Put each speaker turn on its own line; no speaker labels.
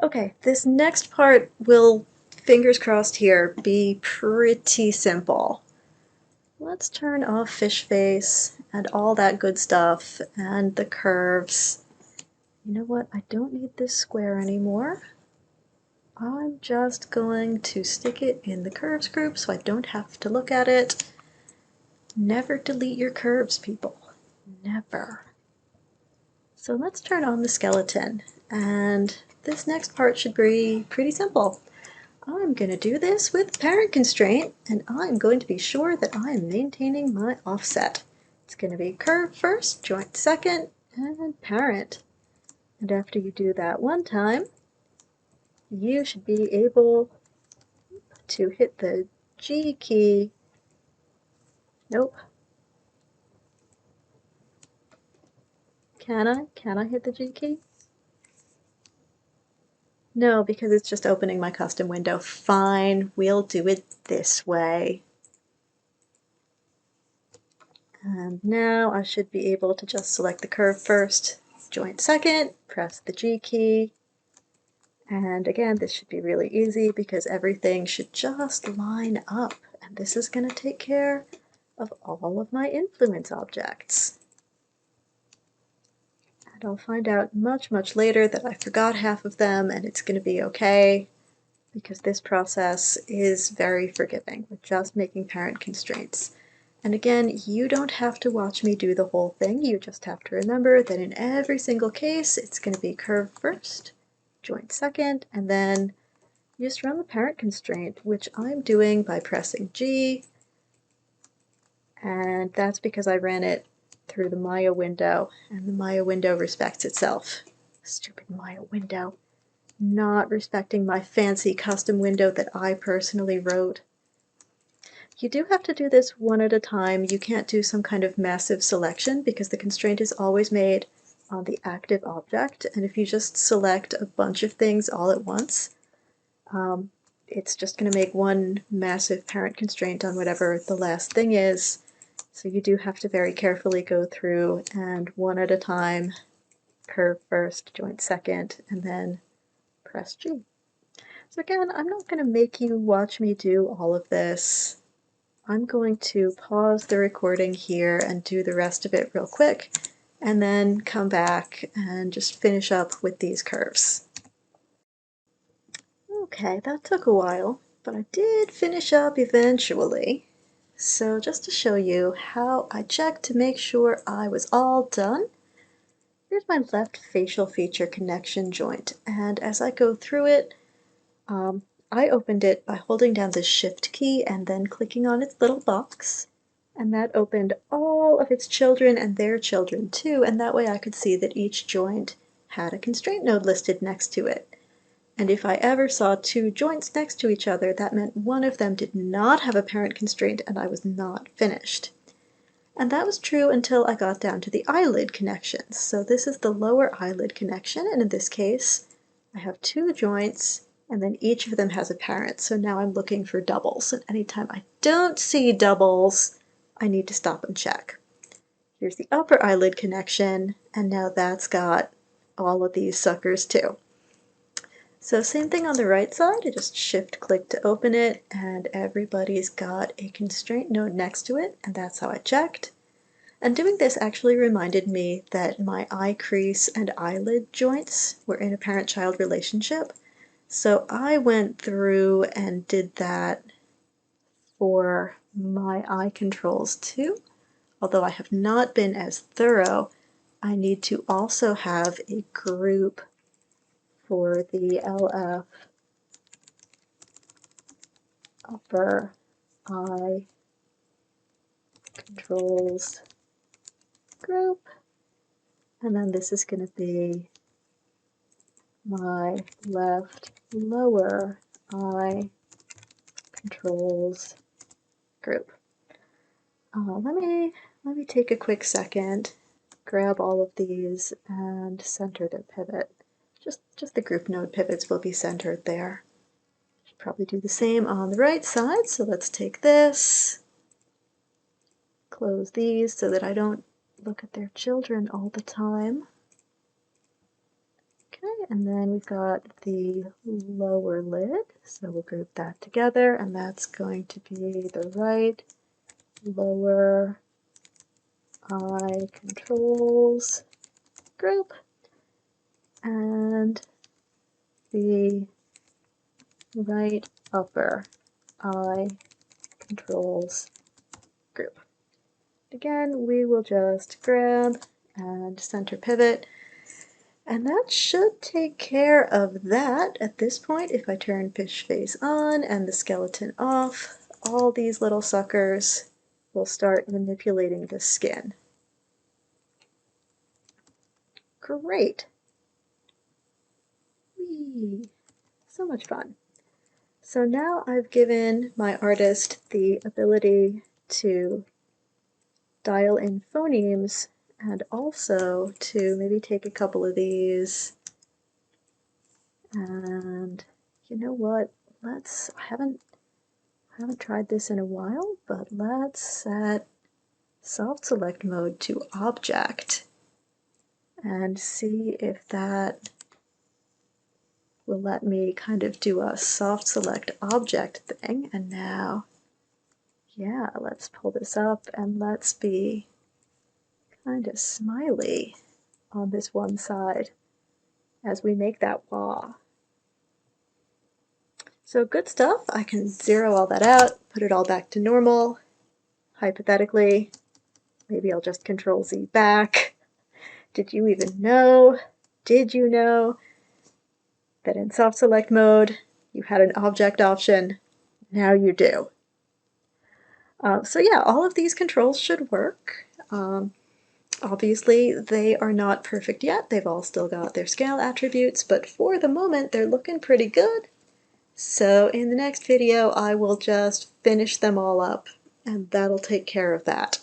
Okay, this next part will, fingers crossed here, be pretty simple. Let's turn off fish face and all that good stuff and the curves. You know what? I don't need this square anymore. I'm just going to stick it in the curves group so I don't have to look at it. Never delete your curves, people. Never. So let's turn on the skeleton, and this next part should be pretty simple. I'm going to do this with parent constraint, and I'm going to be sure that I am maintaining my offset. It's going to be curve first, joint second, and parent. And after you do that one time, you should be able to hit the G key. Nope. Can I? Can I hit the G key? No, because it's just opening my custom window. Fine, we'll do it this way. And now I should be able to just select the curve first, joint second, press the G key, and again, this should be really easy because everything should just line up, and this is going to take care of all of my influence objects. And I'll find out much later that I forgot half of them, and it's going to be okay, because this process is very forgiving. We're just making parent constraints. And again, you don't have to watch me do the whole thing. You just have to remember that in every single case, it's going to be curve first, joint second, and then you just run the parent constraint, which I'm doing by pressing G, and that's because I ran it through the Maya window, and the Maya window respects itself. Stupid Maya window. Not respecting my fancy custom window that I personally wrote. You do have to do this one at a time. You can't do some kind of massive selection because the constraint is always made on the active object, and if you just select a bunch of things all at once, it's just going to make one massive parent constraint on whatever the last thing is. So you do have to very carefully go through and one at a time, curve first, joint second, and then press G. So again, I'm not going to make you watch me do all of this. I'm going to pause the recording here and do the rest of it real quick, and then come back and just finish up with these curves. Okay, that took a while, but I did finish up eventually. So just to show you how I checked to make sure I was all done, here's my left facial feature connection joint, and as I go through it, I opened it by holding down the Shift key and then clicking on its little box, and that opened all of its children and their children too, and that way I could see that each joint had a constraint node listed next to it. And if I ever saw two joints next to each other, that meant one of them did not have a parent constraint and I was not finished. And that was true until I got down to the eyelid connections. So this is the lower eyelid connection, and in this case, I have two joints, and then each of them has a parent. So now I'm looking for doubles, and anytime I don't see doubles, I need to stop and check. Here's the upper eyelid connection, and now that's got all of these suckers too. So same thing on the right side, I just shift click to open it, and everybody's got a constraint node next to it, and that's how I checked. And doing this actually reminded me that my eye crease and eyelid joints were in a parent-child relationship. So I went through and did that for my eye controls too. Although I have not been as thorough, I need to also have a group for the LF upper eye controls group. And then this is going to be my left lower eye controls group. Let me take a quick second, grab all of these and center their pivot. Just the group node pivots will be centered there. Should probably do the same on the right side. So let's take this, close these so that I don't look at their children all the time. Okay, and then we've got the lower lid, so we'll group that together, and that's going to be the right lower eye controls group, and the right upper eye controls group. Again, we will just grab and center pivot, and that should take care of that. At this point, if I turn fish face on and the skeleton off, all these little suckers will start manipulating the skin. Great! Whee! So much fun. So now I've given my artist the ability to dial in phonemes and also to maybe take a couple of these and you know what, I haven't tried this in a while, but let's set soft select mode to object and see if that will let me kind of do a soft select object thing. And now, yeah, let's pull this up and let's be kind of smiley on this one side as we make that wah. So good stuff. I can zero all that out, put it all back to normal. Hypothetically, maybe I'll just Control Z back. Did you even know? Did you know that in soft select mode you had an object option? Now you do. So yeah, all of these controls should work. Obviously, they are not perfect yet. They've all still got their scale attributes, but for the moment, they're looking pretty good. So in the next video, I will just finish them all up, and that'll take care of that.